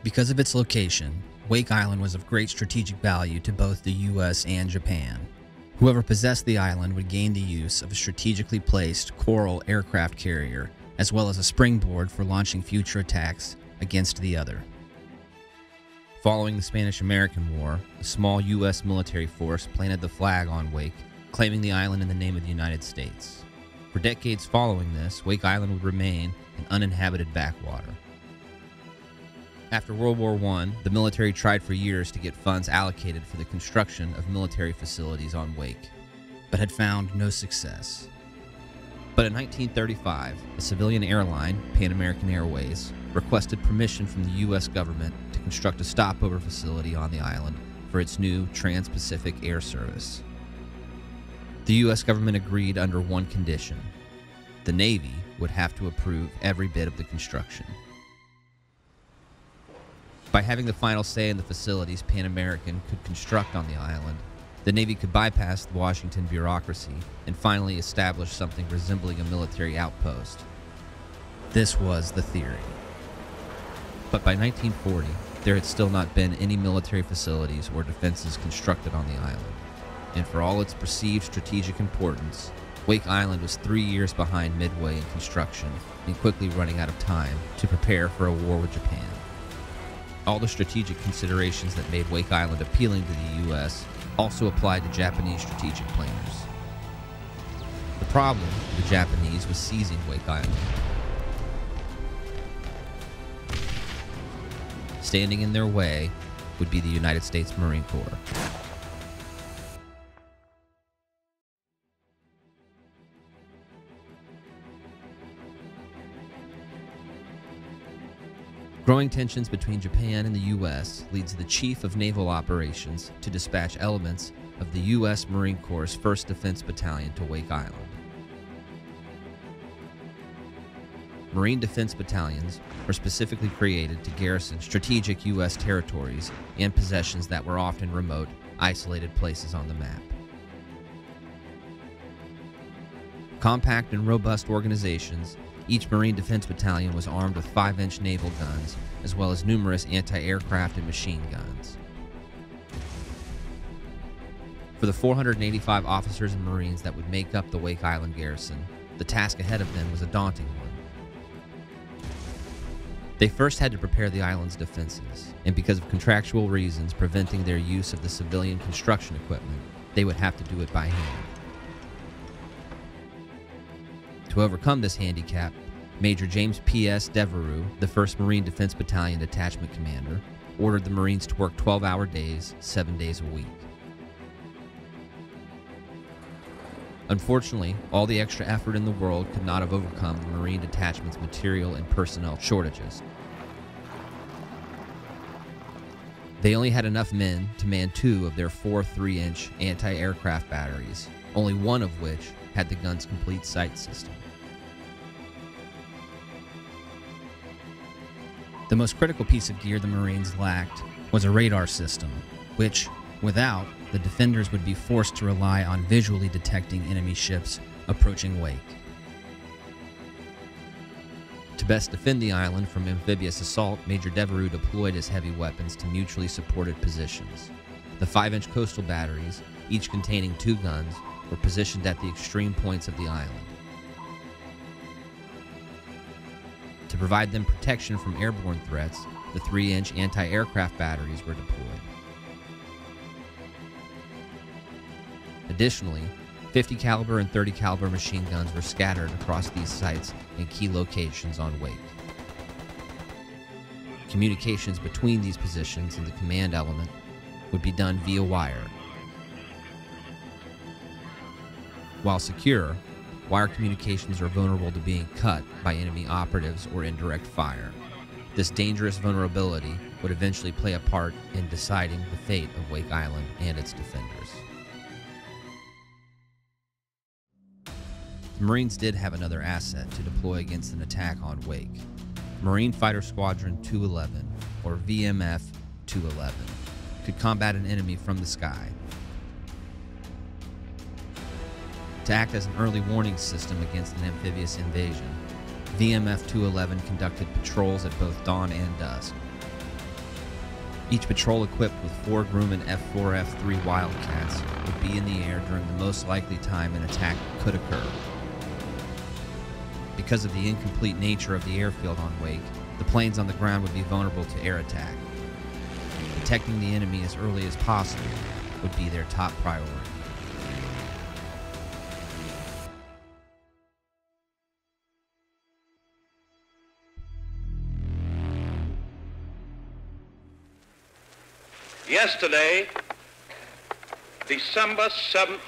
Because of its location, Wake Island was of great strategic value to both the US and Japan. Whoever possessed the island would gain the use of a strategically placed Coral aircraft carrier, as well as a springboard for launching future attacks against the other. Following the Spanish-American War, a small US military force planted the flag on Wake, claiming the island in the name of the United States. For decades following this, Wake Island would remain an uninhabited backwater. After World War I, the military tried for years to get funds allocated for the construction of military facilities on Wake, but had found no success. But in 1935, a civilian airline, Pan American Airways, requested permission from the U.S. government to construct a stopover facility on the island for its new Trans-Pacific Air Service. The U.S. government agreed under one condition: the Navy would have to approve every bit of the construction. By having the final say in the facilities Pan American could construct on the island, the Navy could bypass the Washington bureaucracy and finally establish something resembling a military outpost. This was the theory. But by 1940, there had still not been any military facilities or defenses constructed on the island, and for all its perceived strategic importance, Wake Island was 3 years behind Midway in construction and quickly running out of time to prepare for a war with Japan. All the strategic considerations that made Wake Island appealing to the U.S. also applied to Japanese strategic planners. The problem for the Japanese was seizing Wake Island. Standing in their way would be the United States Marine Corps. Growing tensions between Japan and the U.S. leads the Chief of Naval Operations to dispatch elements of the U.S. Marine Corps' 1st Defense Battalion to Wake Island. Marine Defense Battalions were specifically created to garrison strategic U.S. territories and possessions that were often remote, isolated places on the map. Compact and robust organizations, each Marine Defense Battalion was armed with 5-inch naval guns, as well as numerous anti-aircraft and machine guns. For the 485 officers and Marines that would make up the Wake Island garrison, the task ahead of them was a daunting one. They first had to prepare the island's defenses, and because of contractual reasons preventing their use of the civilian construction equipment, they would have to do it by hand. To overcome this handicap, Major James P.S. Devereux, the 1st Marine Defense Battalion Detachment Commander, ordered the Marines to work 12-hour days, 7 days a week. Unfortunately, all the extra effort in the world could not have overcome the Marine Detachment's material and personnel shortages. They only had enough men to man 2 of their 4 3-inch anti-aircraft batteries, only one of which had the gun's complete sight system. The most critical piece of gear the Marines lacked was a radar system, which, without, the defenders would be forced to rely on visually detecting enemy ships approaching Wake. To best defend the island from amphibious assault, Major Devereux deployed his heavy weapons to mutually supported positions. The 5-inch coastal batteries, each containing 2 guns, were positioned at the extreme points of the island. To provide them protection from airborne threats, the 3-inch anti-aircraft batteries were deployed. Additionally, 50 caliber and 30 caliber machine guns were scattered across these sites in key locations on Wake. Communications between these positions and the command element would be done via wire. While secure, wire communications are vulnerable to being cut by enemy operatives or indirect fire. This dangerous vulnerability would eventually play a part in deciding the fate of Wake Island and its defenders. The Marines did have another asset to deploy against an attack on Wake. Marine Fighter Squadron 211, or VMF 211, could combat an enemy from the sky. To act as an early warning system against an amphibious invasion, VMF 211 conducted patrols at both dawn and dusk. Each patrol equipped with 4 Grumman F-4, F-3 Wildcats would be in the air during the most likely time an attack could occur. Because of the incomplete nature of the airfield on Wake, the planes on the ground would be vulnerable to air attack. Protecting the enemy as early as possible would be their top priority. Yesterday, December 7th,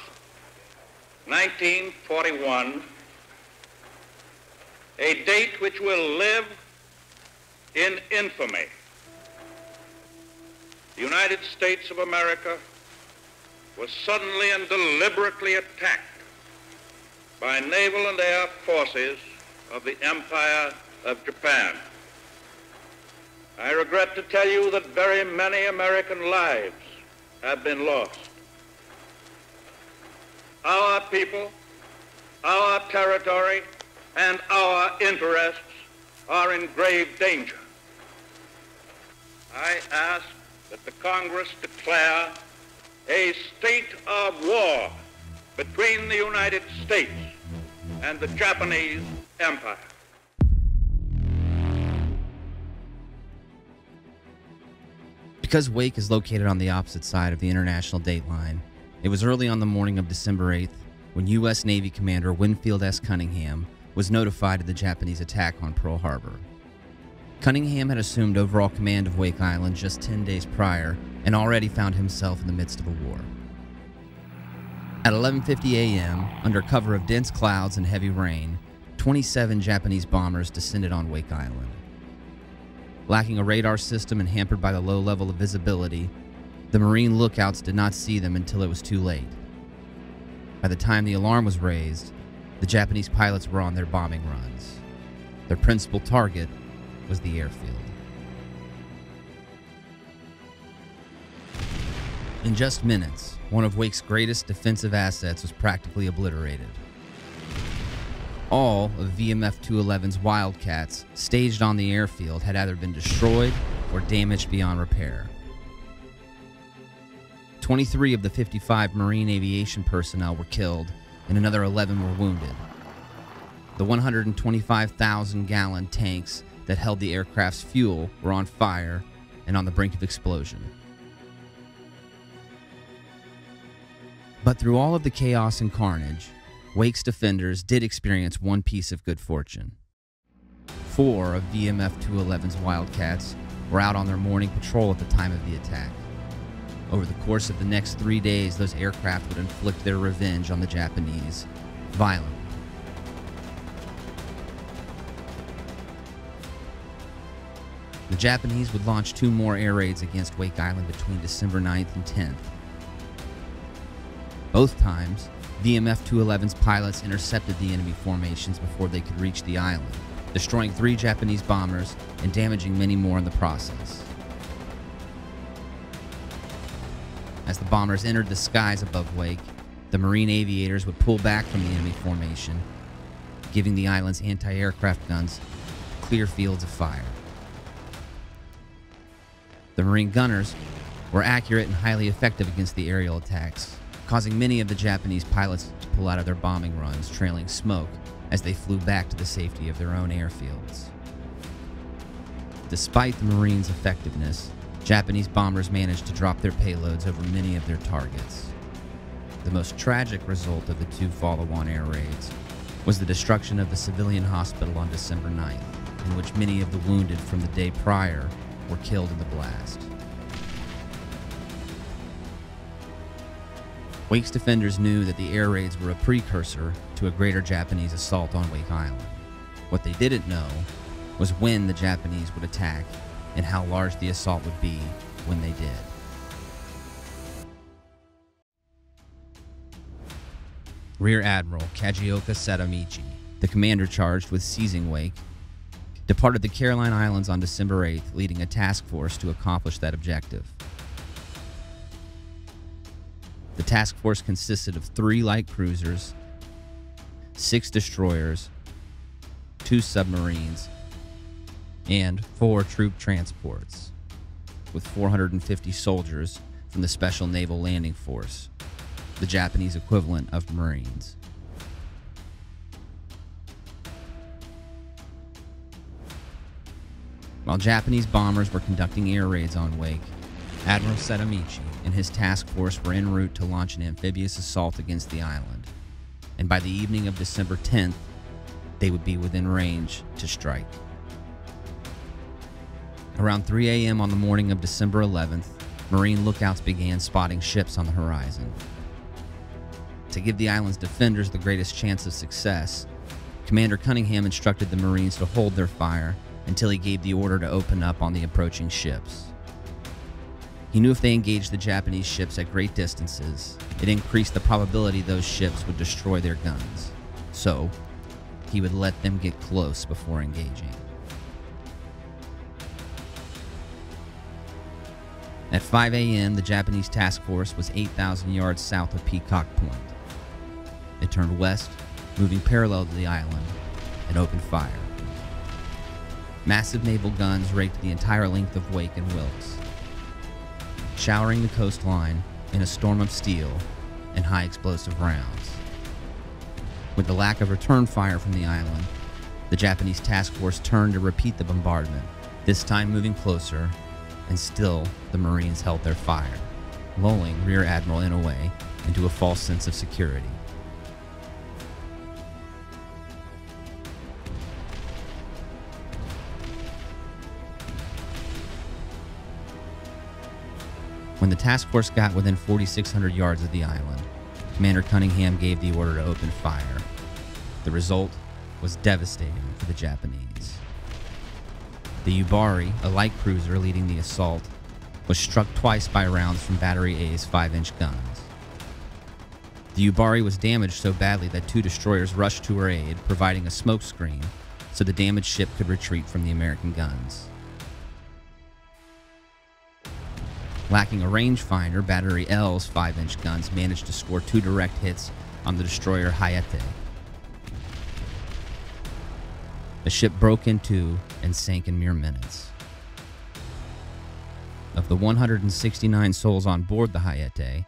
1941, a date which will live in infamy. The United States of America was suddenly and deliberately attacked by naval and air forces of the Empire of Japan. I regret to tell you that very many American lives have been lost. Our people, our territory, and our interests are in grave danger. I ask that the Congress declare a state of war between the United States and the Japanese Empire. Because Wake is located on the opposite side of the international date line, it was early on the morning of December 8th when U.S. Navy Commander Winfield S. Cunningham was notified of the Japanese attack on Pearl Harbor. Cunningham had assumed overall command of Wake Island just 10 days prior and already found himself in the midst of a war. At 11:50 a.m., under cover of dense clouds and heavy rain, 27 Japanese bombers descended on Wake Island. Lacking a radar system and hampered by the low level of visibility, the Marine lookouts did not see them until it was too late. By the time the alarm was raised, the Japanese pilots were on their bombing runs. Their principal target was the airfield. In just minutes, one of Wake's greatest defensive assets was practically obliterated. All of VMF 211's Wildcats staged on the airfield had either been destroyed or damaged beyond repair. 23 of the 55 Marine aviation personnel were killed and another 11 were wounded. The 125,000-gallon tanks that held the aircraft's fuel were on fire and on the brink of explosion. But through all of the chaos and carnage, Wake's defenders did experience one piece of good fortune. 4 of VMF 211's Wildcats were out on their morning patrol at the time of the attack. Over the course of the next 3 days, those aircraft would inflict their revenge on the Japanese violently. The Japanese would launch 2 more air raids against Wake Island between December 9th and 10th. Both times, VMF 211's pilots intercepted the enemy formations before they could reach the island, destroying 3 Japanese bombers and damaging many more in the process. As the bombers entered the skies above Wake, the Marine aviators would pull back from the enemy formation, giving the island's anti-aircraft guns clear fields of fire. The Marine gunners were accurate and highly effective against the aerial attacks, causing many of the Japanese pilots to pull out of their bombing runs, trailing smoke as they flew back to the safety of their own airfields. Despite the Marines' effectiveness, Japanese bombers managed to drop their payloads over many of their targets. The most tragic result of the 2 follow-on air raids was the destruction of the civilian hospital on December 9th, in which many of the wounded from the day prior were killed in the blast. Wake's defenders knew that the air raids were a precursor to a greater Japanese assault on Wake Island. What they didn't know was when the Japanese would attack and how large the assault would be when they did. Rear Admiral Kajioka Sadamichi, the commander charged with seizing Wake, departed the Caroline Islands on December 8th, leading a task force to accomplish that objective. The task force consisted of 3 light cruisers, 6 destroyers, 2 submarines, and 4 troop transports. with 450 soldiers from the Special Naval Landing Force, the Japanese equivalent of Marines. While Japanese bombers were conducting air raids on Wake, Admiral Setamichi and his task force were en route to launch an amphibious assault against the island, and by the evening of December 10th, they would be within range to strike. Around 3 a.m. on the morning of December 11th, Marine lookouts began spotting ships on the horizon. To give the island's defenders the greatest chance of success, Commander Cunningham instructed the Marines to hold their fire until he gave the order to open up on the approaching ships. He knew if they engaged the Japanese ships at great distances, it increased the probability those ships would destroy their guns. So, he would let them get close before engaging. At 5 a.m., the Japanese task force was 8,000 yards south of Peacock Point. It turned west, moving parallel to the island, and opened fire. Massive naval guns raked the entire length of Wake and Wilkes, showering the coastline in a storm of steel and high explosive rounds. With the lack of return fire from the island, the Japanese task force turned to repeat the bombardment, this time moving closer, and still the Marines held their fire, lulling Rear Admiral Inoue into a false sense of security. When the task force got within 4,600 yards of the island, Commander Cunningham gave the order to open fire. The result was devastating for the Japanese. The Yubari, a light cruiser leading the assault, was struck twice by rounds from Battery A's 5-inch guns. The Yubari was damaged so badly that 2 destroyers rushed to her aid, providing a smoke screen so the damaged ship could retreat from the American guns. Lacking a rangefinder, Battery L's 5-inch guns managed to score 2 direct hits on the destroyer Hayate. The ship broke in two and sank in mere minutes. Of the 169 souls on board the Hayate,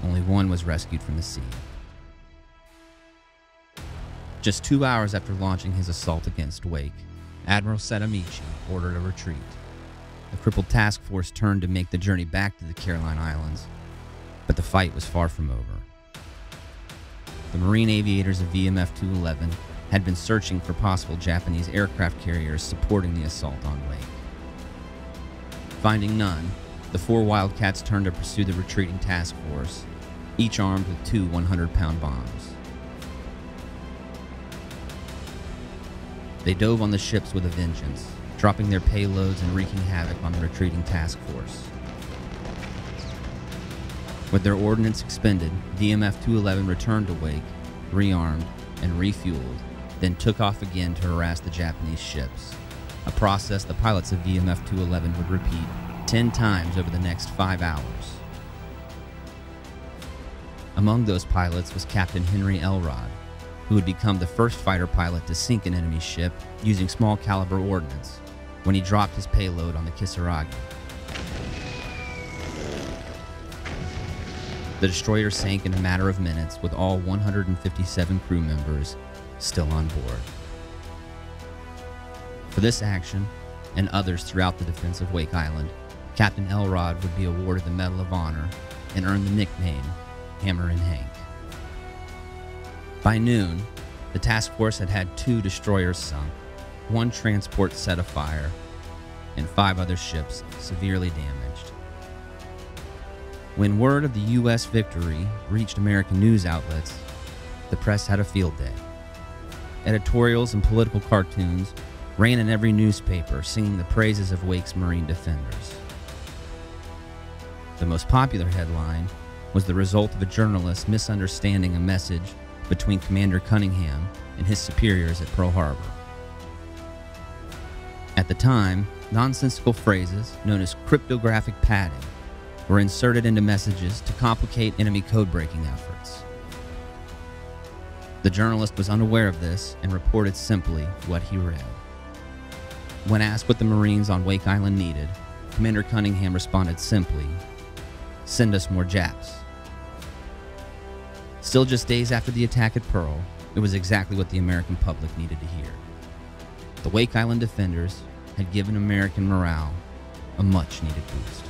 only 1 was rescued from the sea. Just 2 hours after launching his assault against Wake, Admiral Setamichi ordered a retreat. The crippled task force turned to make the journey back to the Caroline Islands, but the fight was far from over. The Marine aviators of VMF-211 had been searching for possible Japanese aircraft carriers supporting the assault on Wake. Finding none, the 4 Wildcats turned to pursue the retreating task force, each armed with 2 100-pound bombs. They dove on the ships with a vengeance, dropping their payloads and wreaking havoc on the retreating task force. With their ordnance expended, VMF-211 returned to Wake, rearmed, and refueled, then took off again to harass the Japanese ships, a process the pilots of VMF-211 would repeat 10 times over the next 5 hours. Among those pilots was Captain Henry Elrod, who would become the first fighter pilot to sink an enemy ship using small caliber ordnance when he dropped his payload on the Kisaragi. The destroyer sank in a matter of minutes with all 157 crew members still on board. For this action, and others throughout the defense of Wake Island, Captain Elrod would be awarded the Medal of Honor and earn the nickname Hammer and Hank. By noon, the task force had had 2 destroyers sunk, 1 transport set afire, and 5 other ships severely damaged. When word of the U.S. victory reached American news outlets, the press had a field day. Editorials and political cartoons ran in every newspaper singing the praises of Wake's Marine defenders. The most popular headline was the result of a journalist misunderstanding a message between Commander Cunningham and his superiors at Pearl Harbor. At the time, nonsensical phrases known as cryptographic padding were inserted into messages to complicate enemy code-breaking efforts. The journalist was unaware of this and reported simply what he read. When asked what the Marines on Wake Island needed, Commander Cunningham responded simply, "Send us more Japs." Still just days after the attack at Pearl, it was exactly what the American public needed to hear. The Wake Island defenders had given American morale a much-needed boost.